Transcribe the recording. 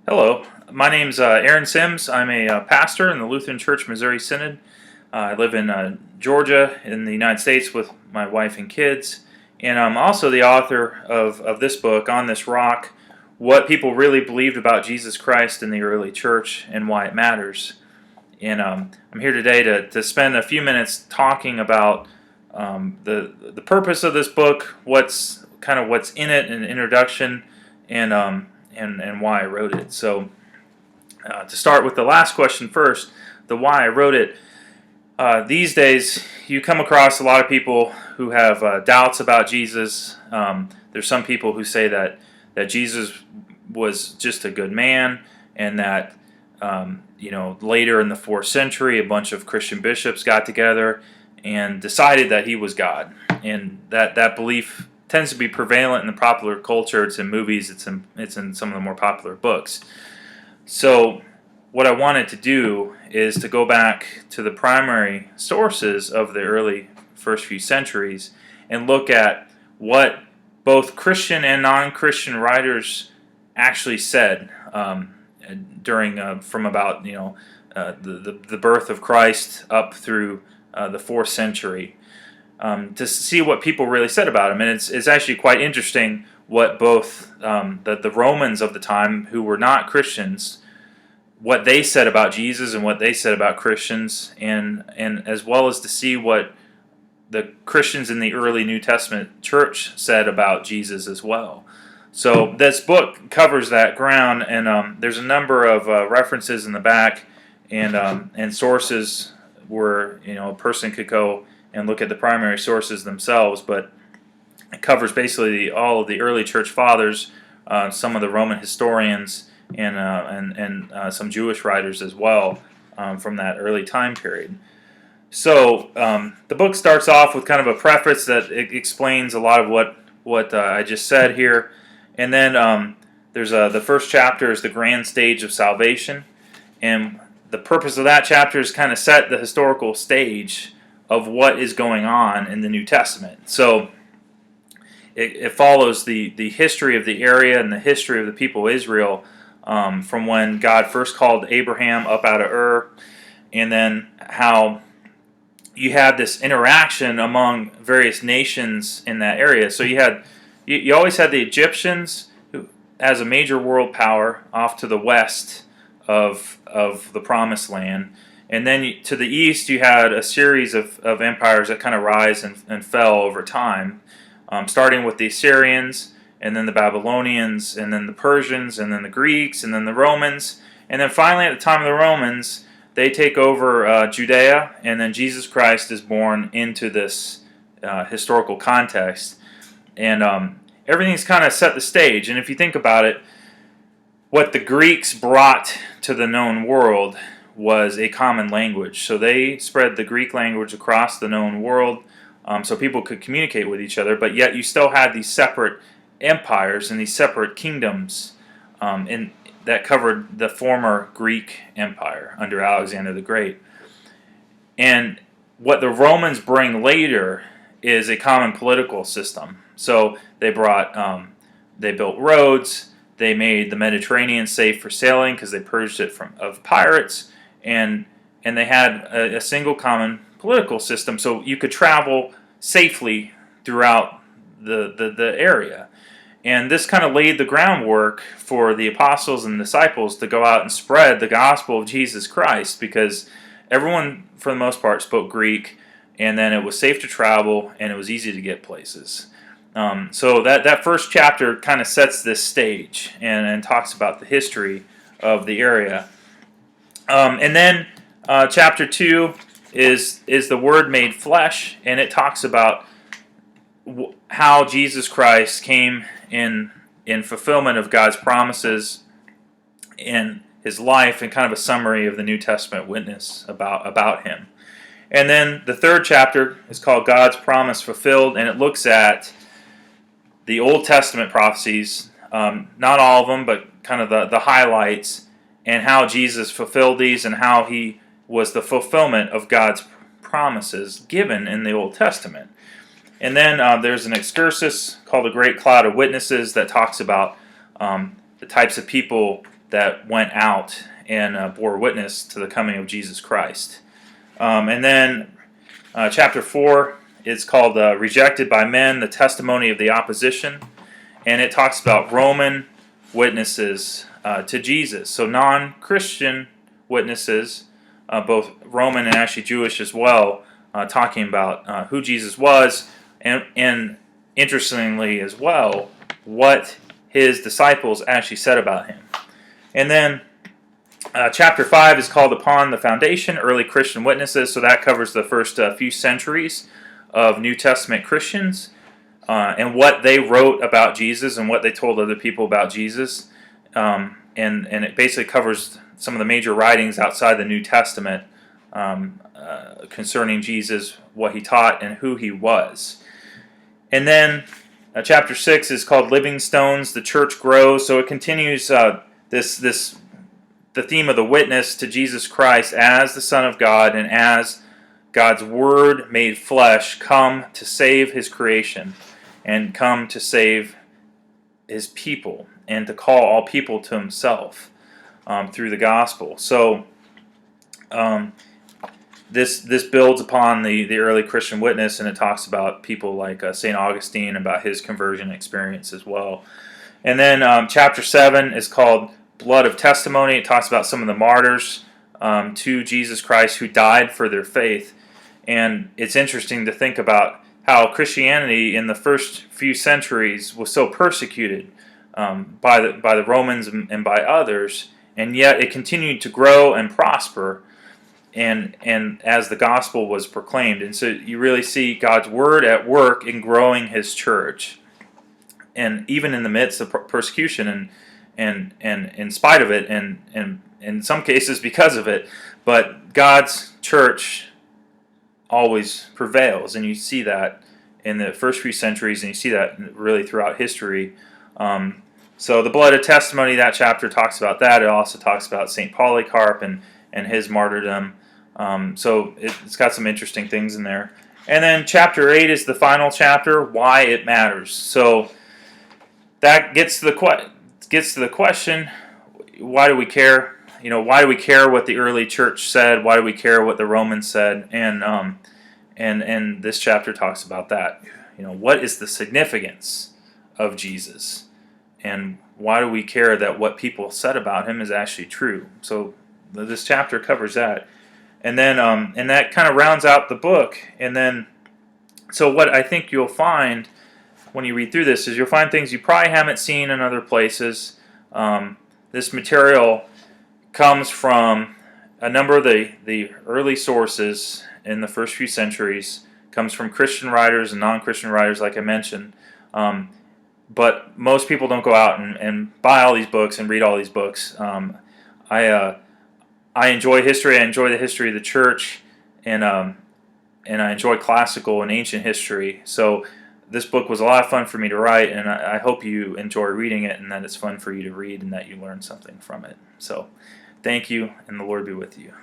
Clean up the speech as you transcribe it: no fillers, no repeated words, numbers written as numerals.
Hello, my name's Aaron Sims. I'm a pastor in the Lutheran Church Missouri Synod. I live in Georgia in the United States with my wife and kids. And I'm also the author of this book, On This Rock, What People Really Believed About Jesus Christ in the Early Church and Why It Matters. And I'm here today to spend a few minutes talking about the purpose of this book, what's in it, an introduction, and why I wrote it. So to start with the last question first, the why I wrote it. These days, you come across a lot of people who have doubts about Jesus. There's some people who say that Jesus was just a good man, and that later in the 4th century, a bunch of Christian bishops got together and decided that he was God, and that belief tends to be prevalent in the popular culture. It's in movies. It's in some of the more popular books. So what I wanted to do is to go back to the primary sources of the early first few centuries and look at what both Christian and non-Christian writers actually said during from about the birth of Christ up through the 4th century. To see what people really said about him. And it's actually quite interesting what both the Romans of the time, who were not Christians, what they said about Jesus and what they said about Christians, and as well as to see what the Christians in the early New Testament church said about Jesus as well. So this book covers that ground, and there's a number of references in the back and sources where a person could go and look at the primary sources themselves, but it covers basically all of the early church fathers, some of the Roman historians, and some Jewish writers as well from that early time period. So the book starts off with kind of a preface that explains a lot of what I just said here, and then there's the first chapter is the grand stage of salvation, and the purpose of that chapter is kind of set the historical stage of what is going on in the New Testament. So it follows the history of the area and the history of the people of Israel from when God first called Abraham up out of Ur, and then how you had this interaction among various nations in that area. So you always had the Egyptians who, as a major world power off to the west of the Promised Land. And then to the east, you had a series of empires that kind of rise and fell over time, starting with the Assyrians, and then the Babylonians, and then the Persians, and then the Greeks, and then the Romans. And then finally, at the time of the Romans, they take over Judea, and then Jesus Christ is born into this historical context. And everything's kind of set the stage. And if you think about it, what the Greeks brought to the known world was a common language. So they spread the Greek language across the known world so people could communicate with each other, but yet you still had these separate empires and these separate kingdoms that covered the former Greek Empire under Alexander the Great. And what the Romans bring later is a common political system. So they built roads, they made the Mediterranean safe for sailing because they purged it of pirates, and they had a single common political system, so you could travel safely throughout the area. And this kind of laid the groundwork for the apostles and disciples to go out and spread the gospel of Jesus Christ, because everyone, for the most part, spoke Greek, and then it was safe to travel, and it was easy to get places. So that first chapter kind of sets this stage and talks about the history of the area. And then chapter 2 is the Word made flesh, and it talks about how Jesus Christ came in fulfillment of God's promises in his life, and kind of a summary of the New Testament witness about him. And then the third chapter is called God's Promise Fulfilled, and it looks at the Old Testament prophecies, not all of them, but kind of the highlights, and how Jesus fulfilled these, and how he was the fulfillment of God's promises given in the Old Testament. And then there's an excursus called The Great Cloud of Witnesses that talks about the types of people that went out and bore witness to the coming of Jesus Christ. And then chapter 4 is called Rejected by Men, the Testimony of the Opposition. And it talks about Roman witnesses to Jesus. So non-Christian witnesses, both Roman and actually Jewish as well, talking about who Jesus was, and interestingly as well, what his disciples actually said about him. And then chapter 5 is called Upon the Foundation, Early Christian Witnesses. So that covers the first few centuries of New Testament Christians and what they wrote about Jesus and what they told other people about Jesus. And it basically covers some of the major writings outside the New Testament concerning Jesus, what he taught, and who he was. And then chapter 6 is called Living Stones, the Church Grows. So it continues the theme of the witness to Jesus Christ as the Son of God and as God's Word made flesh, come to save His creation and come to save His people and to call all people to Himself through the gospel. So this builds upon the early Christian witness, and it talks about people like St. Augustine, about his conversion experience as well. And then chapter 7 is called Blood of Testimony. It talks about some of the martyrs to Jesus Christ who died for their faith. And it's interesting to think about how Christianity in the first few centuries was so persecuted by the Romans and by others, and yet it continued to grow and prosper and as the gospel was proclaimed. And so you really see God's Word at work in growing His church. And even in the midst of persecution and in spite of it, and in some cases because of it, but God's church always prevails, and you see that in the first few centuries, and you see that really throughout history. So the blood of testimony, that chapter talks about that. It also talks about St. Polycarp and his martyrdom. So it's got some interesting things in there. And then chapter 8 is the final chapter, why it matters. So that gets to the question, why do we care? Why do we care what the early church said? Why do we care what the Romans said? And this chapter talks about that. What is the significance of Jesus? And why do we care that what people said about him is actually true? So this chapter covers that. And then and that kind of rounds out the book. And then, so what I think you'll find when you read through this is you'll find things you probably haven't seen in other places. This material comes from a number of the early sources in the first few centuries, comes from Christian writers and non-Christian writers, like I mentioned. But most people don't go out and buy all these books and read all these books. I enjoy history. I enjoy the history of the church, and I enjoy classical and ancient history. So this book was a lot of fun for me to write, and I hope you enjoy reading it, and that it's fun for you to read, and that you learn something from it. So thank you, and the Lord be with you.